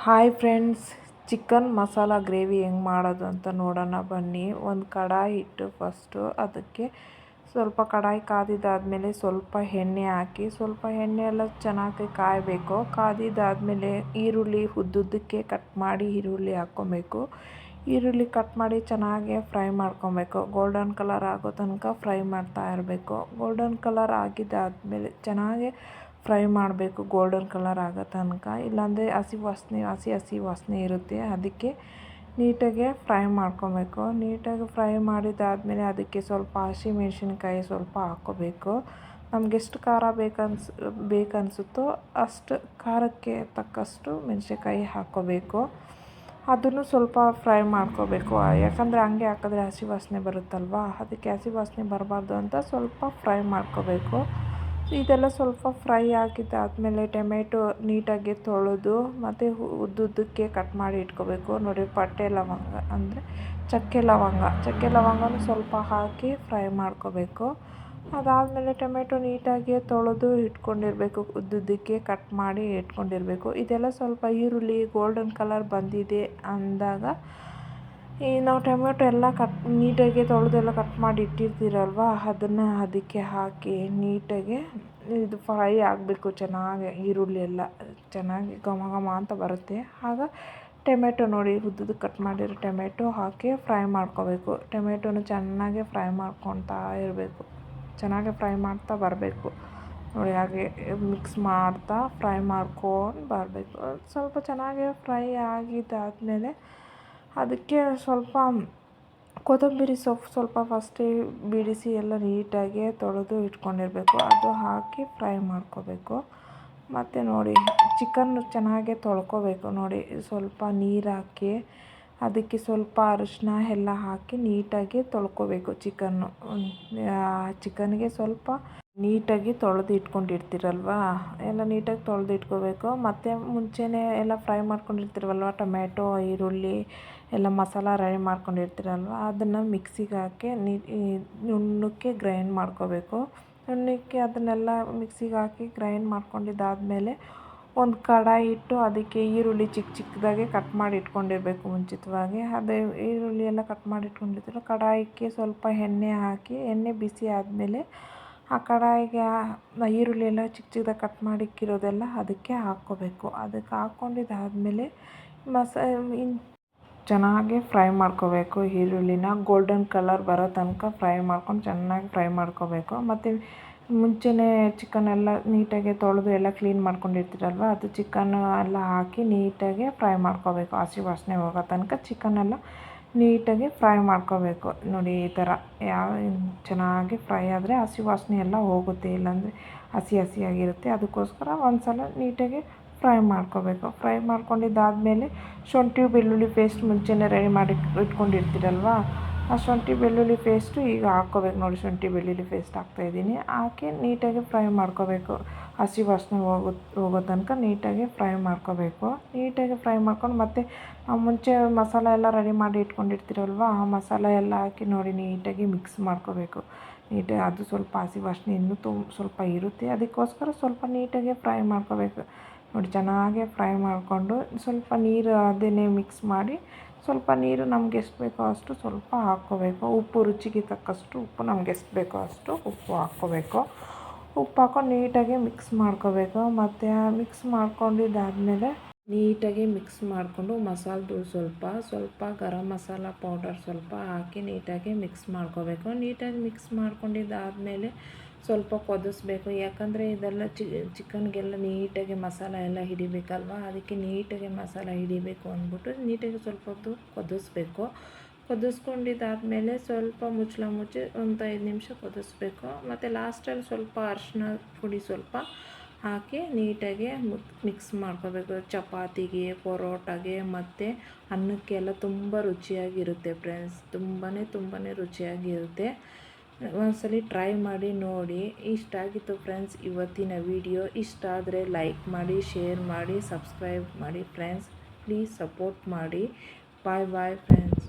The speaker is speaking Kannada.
Hi friends, chicken masala gravy ಹೆಂಗೆ ಮಾಡೋದು ಅಂತ ನೋಡೋಣ ಬನ್ನಿ. ಒಂದು ಕಡಾಯಿ ಇಟ್ಟು ಫಸ್ಟು ಅದಕ್ಕೆ ಸ್ವಲ್ಪ ಕಡಾಯಿ ಕಾದಿದ್ದಾದಮೇಲೆ ಸ್ವಲ್ಪ ಎಣ್ಣೆ ಹಾಕಿ, ಸ್ವಲ್ಪ ಎಣ್ಣೆ ಎಲ್ಲ ಚೆನ್ನಾಗಿ ಕಾಯಬೇಕು. ಕಾದಿದ್ದಾದಮೇಲೆ ಈರುಳ್ಳಿ ಉದ್ದುದ್ದಕ್ಕೆ ಕಟ್ ಮಾಡಿ ಈರುಳ್ಳಿ ಹಾಕ್ಕೊಬೇಕು. ಈರುಳ್ಳಿ ಕಟ್ ಮಾಡಿ ಚೆನ್ನಾಗಿ ಫ್ರೈ ಮಾಡ್ಕೊಬೇಕು. ಗೋಲ್ಡನ್ ಕಲರ್ ಆಗೋ ತನಕ ಫ್ರೈ ಮಾಡ್ತಾ ಇರಬೇಕು. ಗೋಲ್ಡನ್ ಕಲರ್ ಆಗಿದ್ದಾದಮೇಲೆ ಚೆನ್ನಾಗಿ ಫ್ರೈ ಮಾಡಬೇಕು, ಗೋಲ್ಡನ್ ಕಲರ್ ಆಗೋ ತನಕ. ಇಲ್ಲಾಂದರೆ ಹಸಿ ವಾಸನೆ ಇರುತ್ತೆ. ಅದಕ್ಕೆ ನೀಟಾಗೆ ಫ್ರೈ ಮಾಡ್ಕೊಬೇಕು. ನೀಟಾಗಿ ಫ್ರೈ ಮಾಡಿದ್ದಾದಮೇಲೆ ಅದಕ್ಕೆ ಸ್ವಲ್ಪ ಹಸಿಮೆಣ್ಸಿನ್ಕಾಯಿ ಸ್ವಲ್ಪ ಹಾಕ್ಕೋಬೇಕು. ನಮ್ಗೆ ಎಷ್ಟು ಖಾರ ಬೇಕನ್ಸುತ್ತೋ ಅಷ್ಟು ಖಾರಕ್ಕೆ ತಕ್ಕಷ್ಟು ಮೆಣಸಿನ್ಕಾಯಿ ಹಾಕ್ಕೋಬೇಕು. ಅದನ್ನು ಸ್ವಲ್ಪ ಫ್ರೈ ಮಾಡ್ಕೋಬೇಕು. ಯಾಕಂದರೆ ಹಂಗೆ ಹಾಕಿದ್ರೆ ಹಸಿ ವಾಸನೆ ಬರುತ್ತಲ್ವ, ಅದಕ್ಕೆ ಹಸಿ ವಾಸನೆ ಬರಬಾರ್ದು ಅಂತ ಸ್ವಲ್ಪ ಫ್ರೈ ಮಾಡ್ಕೋಬೇಕು. ಇದೆಲ್ಲ ಸ್ವಲ್ಪ ಫ್ರೈ ಆಗಿದ್ದಾದಮೇಲೆ ಟೊಮೆಟೊ ನೀಟಾಗಿ ತೊಳೆದು ಮತ್ತು ಉದ್ದುದ್ದಕ್ಕೆ ಕಟ್ ಮಾಡಿ ಇಟ್ಕೋಬೇಕು. ನೋಡಿ, ಪಟ್ಟೆ ಲವಂಗ ಅಂದರೆ ಚಕ್ಕೆ ಲವಂಗನೂ ಸ್ವಲ್ಪ ಹಾಕಿ ಫ್ರೈ ಮಾಡ್ಕೋಬೇಕು. ಅದಾದಮೇಲೆ ಟೊಮೆಟೊ ನೀಟಾಗಿ ತೊಳೆದು ಇಟ್ಕೊಂಡಿರಬೇಕು, ಉದ್ದುದ್ದಕ್ಕೆ ಕಟ್ ಮಾಡಿ ಇಟ್ಕೊಂಡಿರಬೇಕು. ಇದೆಲ್ಲ ಸ್ವಲ್ಪ ಈರುಳ್ಳಿ ಗೋಲ್ಡನ್ ಕಲರ್ ಬಂದಿದೆ ಅಂದಾಗ ನಾವು ಟೊಮೆಟೊ ಎಲ್ಲ ನೀಟಾಗಿ ತೊಳೆದೆಲ್ಲ ಕಟ್ ಮಾಡಿ ಇಟ್ಟಿರ್ತೀರಲ್ವ, ಅದನ್ನು ಅದಕ್ಕೆ ಹಾಕಿ ನೀಟಾಗಿ ಇದು ಫ್ರೈ ಆಗಬೇಕು. ಚೆನ್ನಾಗಿ ಈರುಳ್ಳಿ ಎಲ್ಲ ಚೆನ್ನಾಗಿ ಘಮ ಅಂತ ಬರುತ್ತೆ. ಆಗ ಟೊಮೆಟೊ ನೋಡಿ, ಉದ್ದುದ್ದು ಕಟ್ ಮಾಡಿರೋ ಟೊಮೆಟೊ ಹಾಕಿ ಫ್ರೈ ಮಾಡ್ಕೋಬೇಕು. ಟೊಮೆಟೊನ ಚೆನ್ನಾಗಿ ಫ್ರೈ ಮಾಡ್ಕೊತಾ ಇರಬೇಕು, ಚೆನ್ನಾಗಿ ಫ್ರೈ ಮಾಡ್ತಾ ಬರಬೇಕು. ನೋಡಿ, ಹಾಗೆ ಮಿಕ್ಸ್ ಮಾಡ್ತಾ ಫ್ರೈ ಮಾಡ್ಕೊಂಡು ಬರಬೇಕು. ಸ್ವಲ್ಪ ಚೆನ್ನಾಗಿ ಫ್ರೈ ಆಗಿದ್ದಾದಮೇಲೆ ಅದಕ್ಕೆ ಸ್ವಲ್ಪ ಕೊತ್ತಂಬರಿ ಸೊಪ್ಪು ಸ್ವಲ್ಪ ಫಸ್ಟೇ ಬಿಡಿಸಿ ಎಲ್ಲ ನೀಟಾಗಿ ತೊಳೆದು ಇಟ್ಕೊಂಡಿರಬೇಕು. ಅದು ಹಾಕಿ ಫ್ರೈ ಮಾಡ್ಕೋಬೇಕು. ಮತ್ತು ನೋಡಿ, ಚಿಕನ್ನು ಚೆನ್ನಾಗಿ ತೊಳ್ಕೊಬೇಕು. ನೋಡಿ, ಸ್ವಲ್ಪ ನೀರು ಹಾಕಿ ಅದಕ್ಕೆ ಸ್ವಲ್ಪ ಅರಿಶಿನ ಎಲ್ಲ ಹಾಕಿ ನೀಟಾಗಿ ತೊಳ್ಕೊಬೇಕು. ಚಿಕನ್ಗೆ ಸ್ವಲ್ಪ ನೀಟಾಗಿ ತೊಳೆದು ಇಟ್ಕೊಂಡಿರ್ತೀರಲ್ವ, ಎಲ್ಲ ನೀಟಾಗಿ ತೊಳೆದು ಇಟ್ಕೋಬೇಕು. ಮತ್ತು ಮುಂಚೆನೇ ಎಲ್ಲ ಫ್ರೈ ಮಾಡ್ಕೊಂಡಿರ್ತೀರಲ್ವ, ಟೊಮೆಟೊ ಈರುಳ್ಳಿ ಎಲ್ಲ ಮಸಾಲ ರೆಡಿ ಮಾಡ್ಕೊಂಡಿರ್ತೀರಲ್ವ, ಅದನ್ನು ಮಿಕ್ಸಿಗೆ ಹಾಕಿ ನುಣ್ಣಕ್ಕೆ ಗ್ರೈಂಡ್ ಮಾಡ್ಕೋಬೇಕು. ನುಣ್ಣಕ್ಕೆ ಅದನ್ನೆಲ್ಲ ಮಿಕ್ಸಿಗೆ ಹಾಕಿ ಗ್ರೈಂಡ್ ಮಾಡ್ಕೊಂಡಿದ್ದಾದಮೇಲೆ ಒಂದು ಕಡಾಯಿ ಇಟ್ಟು ಅದಕ್ಕೆ ಈರುಳ್ಳಿ ಚಿಕ್ಕದಾಗಿ ಕಟ್ ಮಾಡಿ ಇಟ್ಕೊಂಡಿರಬೇಕು ಮುಂಚಿತವಾಗಿ. ಅದೇ ಈರುಳ್ಳಿ ಎಲ್ಲ ಕಟ್ ಮಾಡಿ ಇಟ್ಕೊಂಡಿರ್ತೀರ, ಕಡಾಯಿಗೆ ಸ್ವಲ್ಪ ಎಣ್ಣೆ ಹಾಕಿ, ಎಣ್ಣೆ ಬಿಸಿ ಆದಮೇಲೆ ಆ ಕಡಾಯಿಗೆ ಈರುಳ್ಳಿ ಎಲ್ಲ ಚಿಕ್ಕದಾಗಿ ಕಟ್ ಮಾಡಿಕ್ಕಿರೋದೆಲ್ಲ ಅದಕ್ಕೆ ಹಾಕ್ಕೋಬೇಕು. ಅದಕ್ಕೆ ಹಾಕ್ಕೊಂಡಿದ್ದಾದಮೇಲೆ ಚೆನ್ನಾಗಿ ಫ್ರೈ ಮಾಡ್ಕೋಬೇಕು. ಈರುಳ್ಳಿನ ಗೋಲ್ಡನ್ ಕಲರ್ ಬರೋ ತನಕ ಚೆನ್ನಾಗಿ ಫ್ರೈ ಮಾಡ್ಕೋಬೇಕು. ಮತ್ತು ಮುಂಚೆನೇ ಚಿಕನೆಲ್ಲ ನೀಟಾಗಿ ತೊಳೆದು ಎಲ್ಲ ಕ್ಲೀನ್ ಮಾಡ್ಕೊಂಡಿರ್ತೀರಲ್ವ, ಅದು ಚಿಕನ್ ಎಲ್ಲ ಹಾಕಿ ನೀಟಾಗಿ ಫ್ರೈ ಮಾಡ್ಕೋಬೇಕು. ಹಸಿ ವಾಸನೆ ಹೋಗೋ ತನಕ ಚಿಕನೆಲ್ಲ ನೀಟಾಗಿ ಫ್ರೈ ಮಾಡ್ಕೋಬೇಕು. ನೋಡಿ, ಈ ಥರ ಚೆನ್ನಾಗಿ ಫ್ರೈ ಆದರೆ ಹಸಿ ವಾಸನೆ ಎಲ್ಲ ಹೋಗುತ್ತೆ, ಇಲ್ಲಾಂದರೆ ಹಸಿಯಾಗಿರುತ್ತೆ. ಅದಕ್ಕೋಸ್ಕರ ಒಂದು ಸಲ ನೀಟಾಗಿ ಫ್ರೈ ಮಾಡ್ಕೋಬೇಕು. ಫ್ರೈ ಮಾಡ್ಕೊಂಡಿದ್ದಾದಮೇಲೆ ಶುಂಠಿ ಬೆಳ್ಳುಳ್ಳಿ ಪೇಸ್ಟ್ ಮುಂಚೆನೇ ರೆಡಿ ಮಾಡಿ ಇಟ್ಕೊಂಡಿರ್ತೀರಲ್ವ, ಆ ಶುಂಠಿ ಬೆಳ್ಳುಳ್ಳಿ ಪೇಸ್ಟು ಈಗ ಹಾಕ್ಕೋಬೇಕು. ನೋಡಿ, ಶುಂಠಿ ಬೆಳ್ಳುಳ್ಳಿ ಪೇಸ್ಟ್ ಹಾಕ್ತಾಯಿದ್ದೀನಿ. ಹಾಕಿ ನೀಟಾಗಿ ಫ್ರೈ ಮಾಡ್ಕೋಬೇಕು. ಹಸಿ ವಾಸನೆ ಹೋಗೋ ತನಕ ನೀಟಾಗಿ ಫ್ರೈ ಮಾಡ್ಕೋಬೇಕು. ನೀಟಾಗಿ ಫ್ರೈ ಮಾಡ್ಕೊಂಡು ಮತ್ತೆ ಮುಂಚೆ ಮಸಾಲೆ ಎಲ್ಲ ರೆಡಿ ಮಾಡಿ ಇಟ್ಕೊಂಡಿರ್ತೀರಲ್ವ, ಆ ಮಸಾಲೆ ಎಲ್ಲ ಹಾಕಿ ನೋಡಿ ನೀಟಾಗಿ ಮಿಕ್ಸ್ ಮಾಡ್ಕೋಬೇಕು. ನೀಟಾಗಿ ಅದು ಸ್ವಲ್ಪ ಹಸಿ ವಾಸನೆ ಇನ್ನೂ ಸ್ವಲ್ಪ ಇರುತ್ತೆ, ಅದಕ್ಕೋಸ್ಕರ ಸ್ವಲ್ಪ ನೀಟಾಗಿ ಫ್ರೈ ಮಾಡ್ಕೋಬೇಕು. ನೋಡಿ, ಚೆನ್ನಾಗಿ ಫ್ರೈ ಮಾಡಿಕೊಂಡು ಸ್ವಲ್ಪ ನೀರು ಅದನ್ನೇ ಮಿಕ್ಸ್ ಮಾಡಿ, ಸ್ವಲ್ಪ ನೀರು ನಮ್ಗೆ ಎಷ್ಟು ಬೇಕೋ ಅಷ್ಟು ಸ್ವಲ್ಪ ಹಾಕ್ಕೋಬೇಕು. ಉಪ್ಪು ರುಚಿಗೆ ತಕ್ಕಷ್ಟು ಉಪ್ಪು, ನಮ್ಗೆ ಎಷ್ಟು ಬೇಕೋ ಅಷ್ಟು ಉಪ್ಪು ಹಾಕ್ಕೋಬೇಕು. ಉಪ್ಪು ಹಾಕ್ಕೊಂಡು ನೀಟಾಗಿ ಮಿಕ್ಸ್ ಮಾಡ್ಕೋಬೇಕು. ಮತ್ತು ಮಿಕ್ಸ್ ಮಾಡ್ಕೊಂಡಿದ್ದಾದಮೇಲೆ ನೀಟಾಗಿ ಮಿಕ್ಸ್ ಮಾಡಿಕೊಂಡು ಮಸಾಲದೂಳು ಸ್ವಲ್ಪ ಗರಂ ಮಸಾಲ ಪೌಡರ್ ಸ್ವಲ್ಪ ಹಾಕಿ ನೀಟಾಗಿ ಮಿಕ್ಸ್ ಮಾಡ್ಕೋಬೇಕು. ನೀಟಾಗಿ ಮಿಕ್ಸ್ ಮಾಡ್ಕೊಂಡಿದ್ದಾದಮೇಲೆ ಸ್ವಲ್ಪ ಕುದಿಸ್ಬೇಕು. ಯಾಕಂದರೆ ಇದೆಲ್ಲ ಚಿಕನ್ಗೆಲ್ಲ ನೀಟಾಗಿ ಮಸಾಲ ಎಲ್ಲ ಹಿಡಿಬೇಕಲ್ವ, ಅದಕ್ಕೆ ನೀಟಾಗಿ ಮಸಾಲ ಹಿಡಿಬೇಕು ಅಂದ್ಬಿಟ್ಟು ನೀಟಾಗಿ ಸ್ವಲ್ಪ ಹೊತ್ತು ಕುದಿಸ್ಬೇಕು. ಕುದಿಸ್ಕೊಂಡಿದ್ದಾದಮೇಲೆ ಸ್ವಲ್ಪ ಮುಚ್ಚಿ ಒಂದು 5 ನಿಮಿಷ ಕುದಿಸ್ಬೇಕು. ಮತ್ತು ಲಾಸ್ಟಲ್ಲಿ ಸ್ವಲ್ಪ ಅರಿಶಿನ ಪುಡಿ ಸ್ವಲ್ಪ ಹಾಕಿ ನೀಟಾಗಿ ಮಿಕ್ಸ್ ಮಾಡ್ಕೋಬೇಕು. ಚಪಾತಿಗೆ, ಪರೋಟಾಗೆ ಮತ್ತು ಅನ್ನಕ್ಕೆಲ್ಲ ತುಂಬ ರುಚಿಯಾಗಿರುತ್ತೆ ಫ್ರೆಂಡ್ಸ್, ತುಂಬಾ ರುಚಿಯಾಗಿರುತ್ತೆ. ಒಂದ್ಸಲಿ ಟ್ರೈ ಮಾಡಿ ನೋಡಿ. ಇಷ್ಟ ಆಗಿತ್ತು ಫ್ರೆಂಡ್ಸ್ ಇವತ್ತಿನ ವಿಡಿಯೋ. ಇಷ್ಟ ಆದರೆ ಲೈಕ್ ಮಾಡಿ, ಶೇರ್ ಮಾಡಿ, ಸಬ್ಸ್ಕ್ರೈಬ್ ಮಾಡಿ ಫ್ರೆಂಡ್ಸ್. ಪ್ಲೀಸ್ ಸಪೋರ್ಟ್ ಮಾಡಿ. Bye friends.